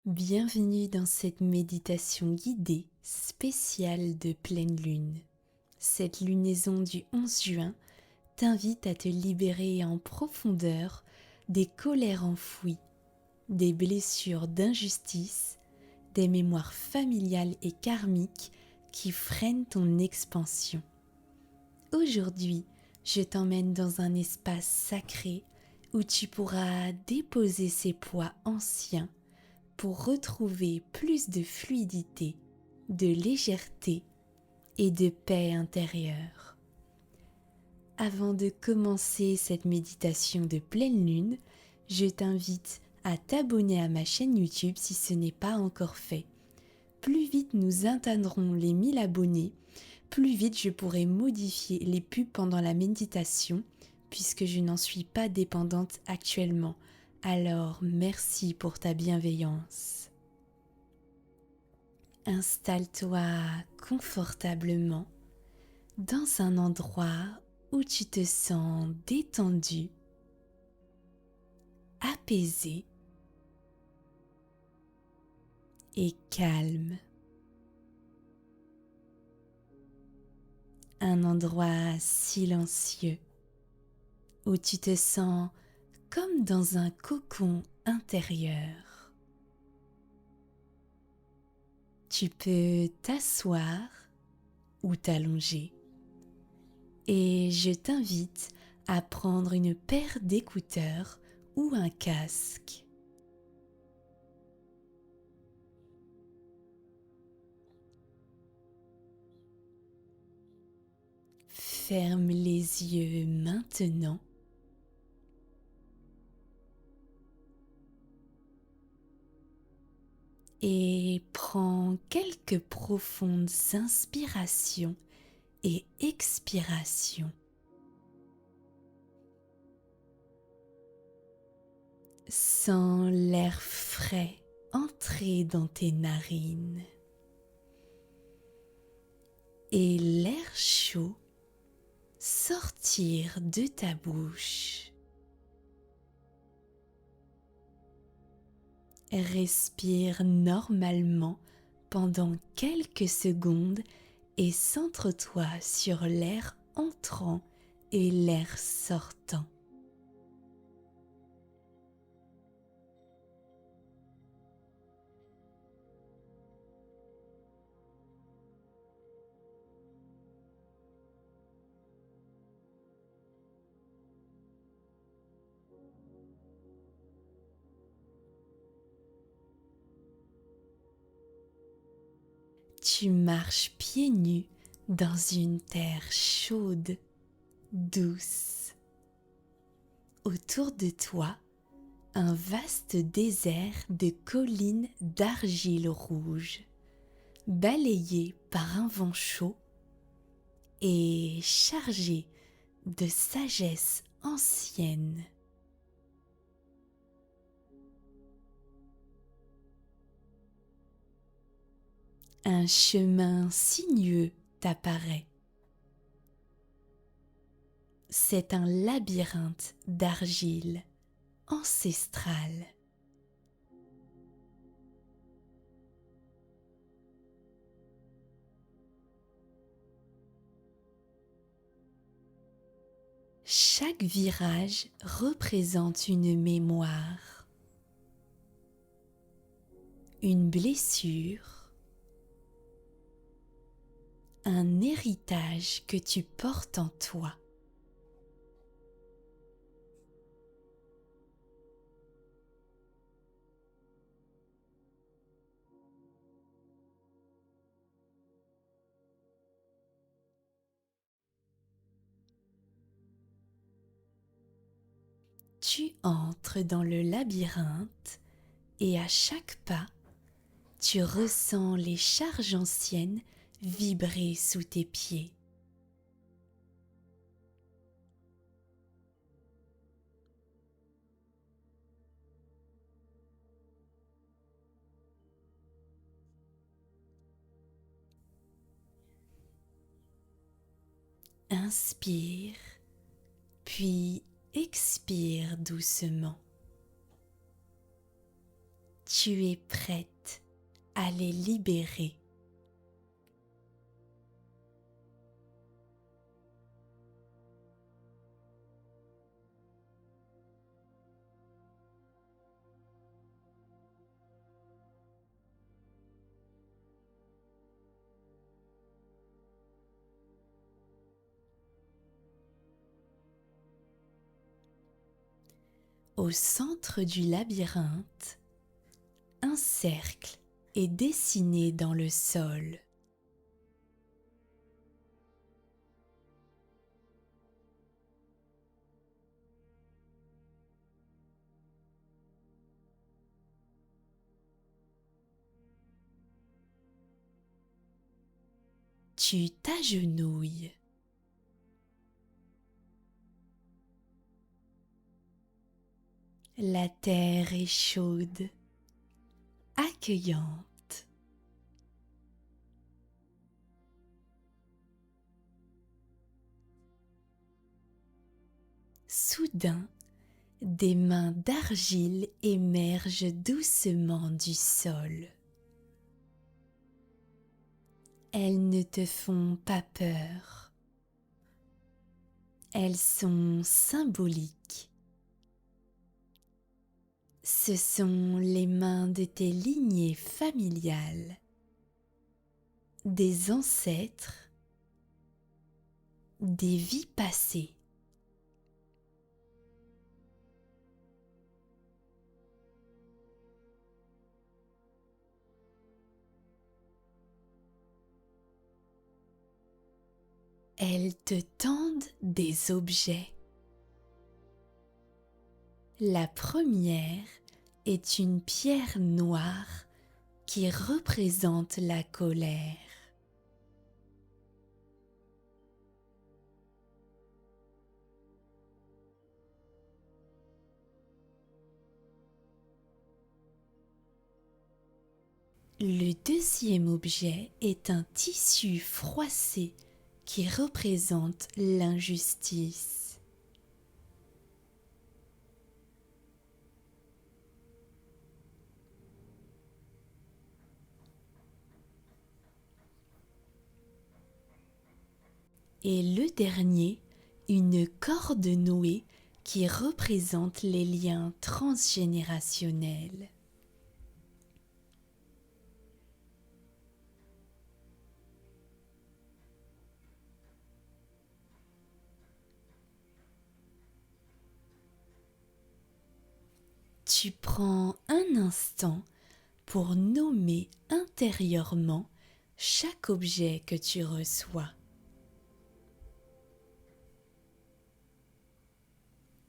Bienvenue dans cette méditation guidée spéciale de pleine lune. Cette lunaison du 11 juin t'invite à te libérer en profondeur des colères enfouies, des blessures d'injustice, des mémoires familiales et karmiques qui freinent ton expansion. Aujourd'hui, je t'emmène dans un espace sacré où tu pourras déposer ces poids anciens pour retrouver plus de fluidité, de légèreté et de paix intérieure. Avant de commencer cette méditation de pleine lune, je t'invite à t'abonner à ma chaîne YouTube si ce n'est pas encore fait. Plus vite nous atteindrons les 1000 abonnés, plus vite je pourrai modifier les pubs pendant la méditation puisque je n'en suis pas dépendante actuellement. Alors merci pour ta bienveillance. Installe-toi confortablement dans un endroit où tu te sens détendu, apaisé et calme. Un endroit silencieux où tu te sens comme dans un cocon intérieur. Tu peux t'asseoir ou t'allonger et je t'invite à prendre une paire d'écouteurs ou un casque. Ferme les yeux maintenant et prends quelques profondes inspirations et expirations. Sens l'air frais entrer dans tes narines et l'air chaud sortir de ta bouche. Respire normalement pendant quelques secondes et centre-toi sur l'air entrant et l'air sortant. Tu marches pieds nus dans une terre chaude, douce. Autour de toi, un vaste désert de collines d'argile rouge, balayé par un vent chaud et chargé de sagesse ancienne. Un chemin sinueux t'apparaît. C'est un labyrinthe d'argile ancestrale. Chaque virage représente une mémoire, une blessure, un héritage que tu portes en toi. Tu entres dans le labyrinthe et à chaque pas, tu ressens les charges anciennes vibrer sous tes pieds. Inspire, puis expire doucement. tu es prête à les libérer. Au centre du labyrinthe, un cercle est dessiné dans le sol. Tu t'agenouilles. La terre est chaude, accueillante. Soudain, des mains d'argile émergent doucement du sol. Elles ne te font pas peur. Elles sont symboliques. Ce sont les mains de tes lignées familiales, des ancêtres, des vies passées. Elles te tendent des objets. La première est une pierre noire qui représente la colère. Le deuxième objet est un tissu froissé qui représente l'injustice. Et le dernier, une corde nouée qui représente les liens transgénérationnels. Tu prends un instant pour nommer intérieurement chaque objet que tu reçois.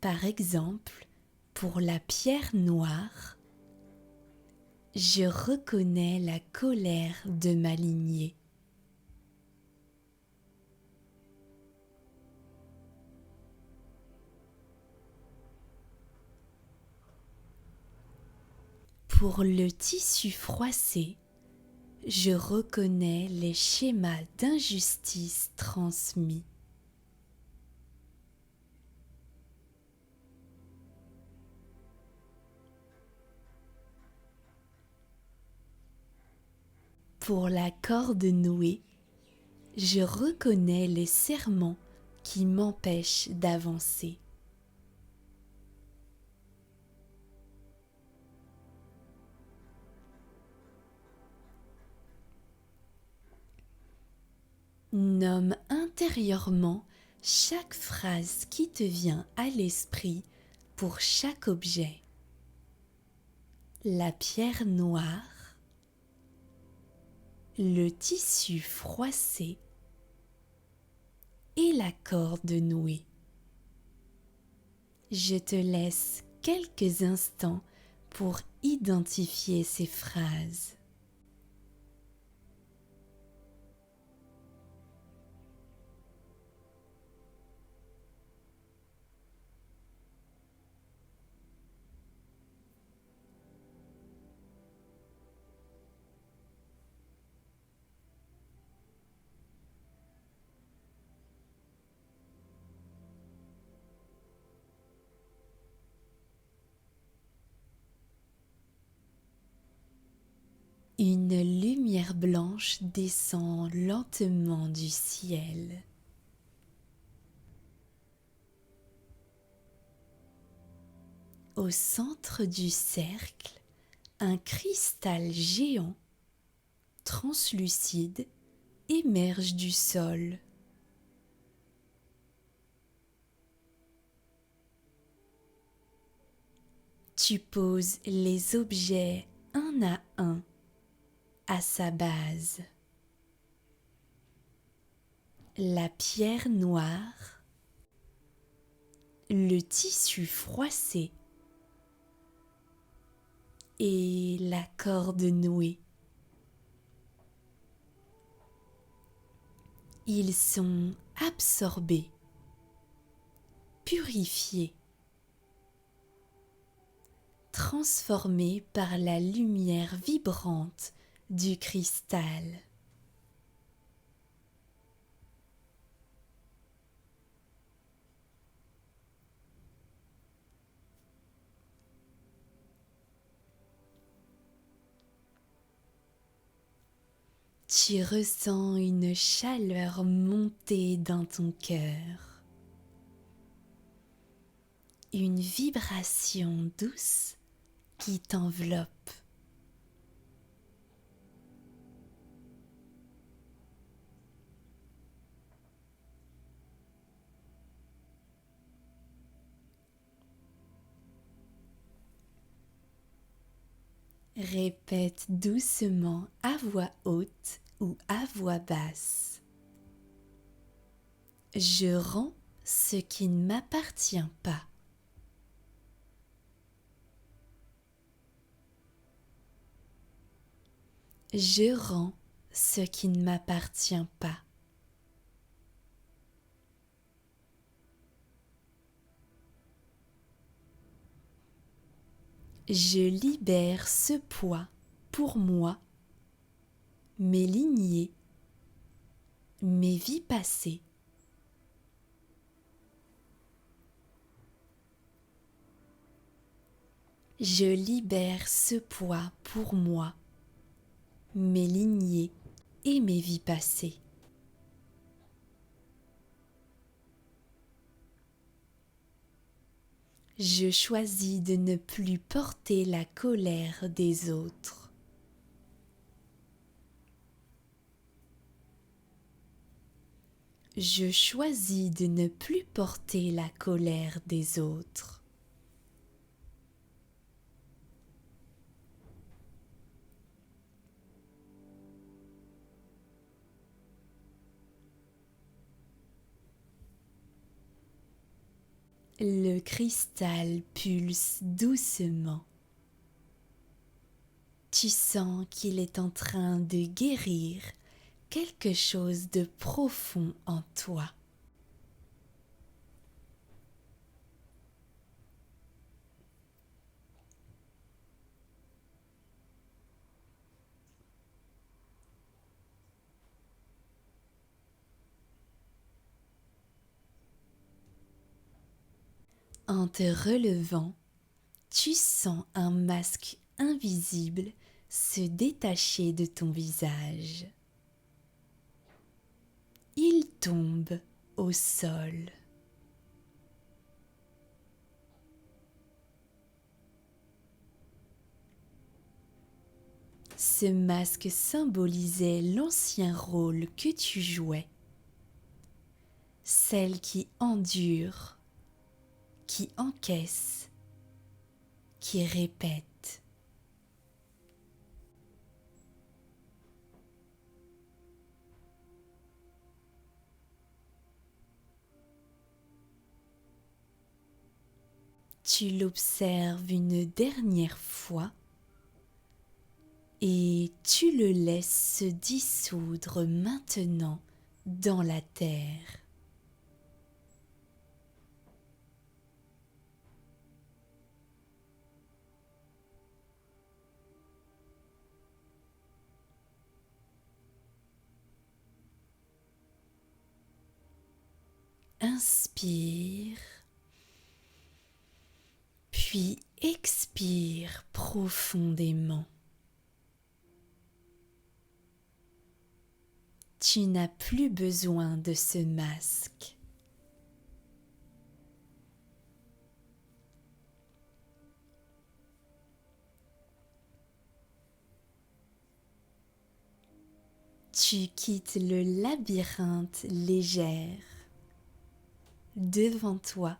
Par exemple, pour la pierre noire, je reconnais la colère de ma lignée. Pour le tissu froissé, je reconnais les schémas d'injustice transmis. Pour la corde nouée, je reconnais les serments qui m'empêchent d'avancer. Nomme intérieurement chaque phrase qui te vient à l'esprit pour chaque objet. La pierre noire, le tissu froissé et la corde nouée. Je te laisse quelques instants pour identifier ces phrases. Une lumière blanche descend lentement du ciel. Au centre du cercle, un cristal géant, translucide, émerge du sol. Tu poses les objets un à un à sa base. La pierre noire, le tissu froissé et la corde nouée. Ils sont absorbés, purifiés, transformés par la lumière vibrante du cristal. Tu ressens une chaleur monter dans ton cœur, une vibration douce qui t'enveloppe. Répète doucement à voix haute ou à voix basse. Je rends ce qui ne m'appartient pas. Je rends ce qui ne m'appartient pas. Je libère ce poids pour moi, mes lignées, mes vies passées. Je libère ce poids pour moi, mes lignées et mes vies passées. Je choisis de ne plus porter la colère des autres. Je choisis de ne plus porter la colère des autres. Le cristal pulse doucement. Tu sens qu'il est en train de guérir quelque chose de profond en toi. En te relevant, tu sens un masque invisible se détacher de ton visage. Il tombe au sol. Ce masque symbolisait l'ancien rôle que tu jouais, celle qui endure, qui encaisse, qui répète. Tu l'observes une dernière fois et tu le laisses se dissoudre maintenant dans la terre. Inspire, puis expire profondément. Tu n'as plus besoin de ce masque. Tu quittes le labyrinthe légère. Devant toi,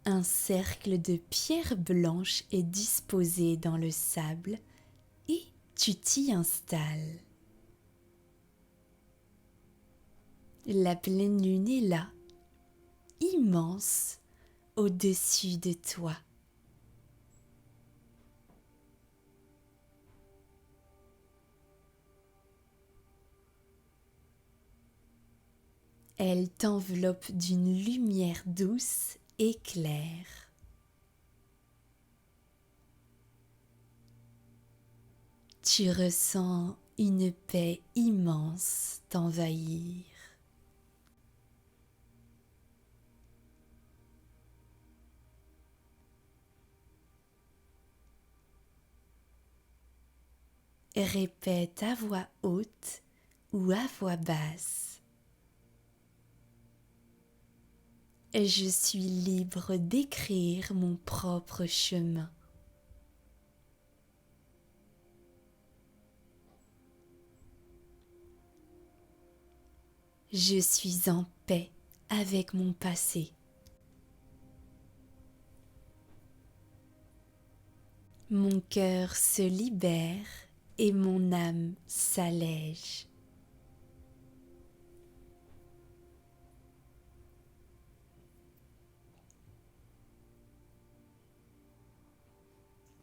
un cercle de pierres blanches est disposé dans le sable et tu t'y installes. La pleine lune est là, immense, au-dessus de toi. Elle t'enveloppe d'une lumière douce et claire. Tu ressens une paix immense t'envahir. Répète à voix haute ou à voix basse. Je suis libre d'écrire mon propre chemin. Je suis en paix avec mon passé. Mon cœur se libère et mon âme s'allège.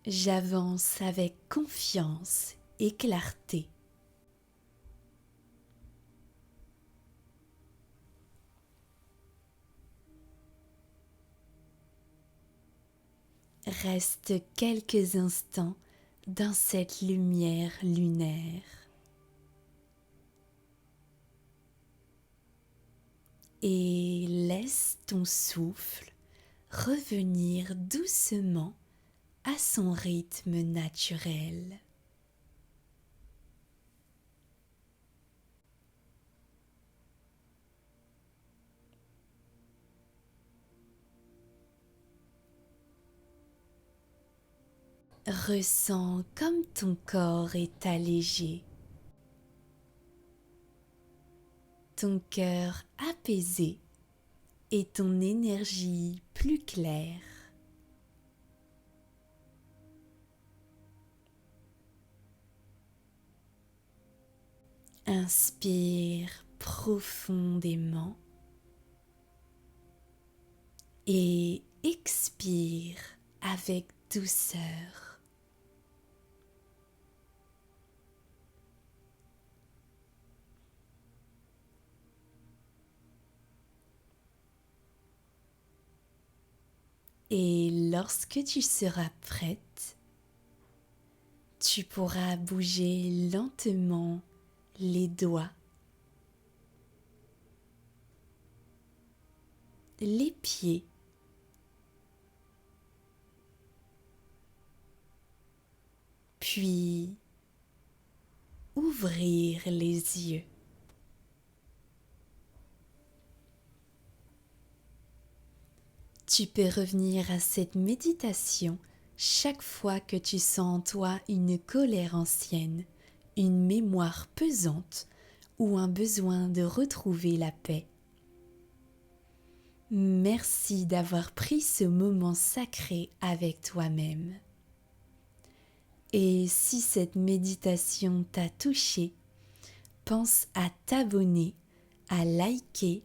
J'avance avec confiance et clarté. Reste quelques instants dans cette lumière lunaire. Et laisse ton souffle revenir doucement à son rythme naturel. Ressens comme ton corps est allégé, ton cœur apaisé et ton énergie plus claire. Inspire profondément et expire avec douceur. Et lorsque tu seras prête, tu pourras bouger lentement les doigts, les pieds, puis ouvrir les yeux. Tu peux revenir à cette méditation chaque fois que tu sens en toi une colère ancienne, une mémoire pesante ou un besoin de retrouver la paix. Merci d'avoir pris ce moment sacré avec toi-même. Et si cette méditation t'a touché, pense à t'abonner, à liker,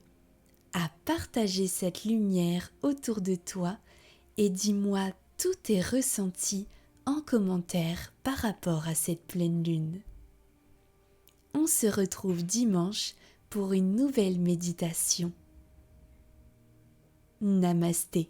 à partager cette lumière autour de toi et dis-moi tous tes ressentis en commentaire par rapport à cette pleine lune. On se retrouve dimanche pour une nouvelle méditation. Namasté.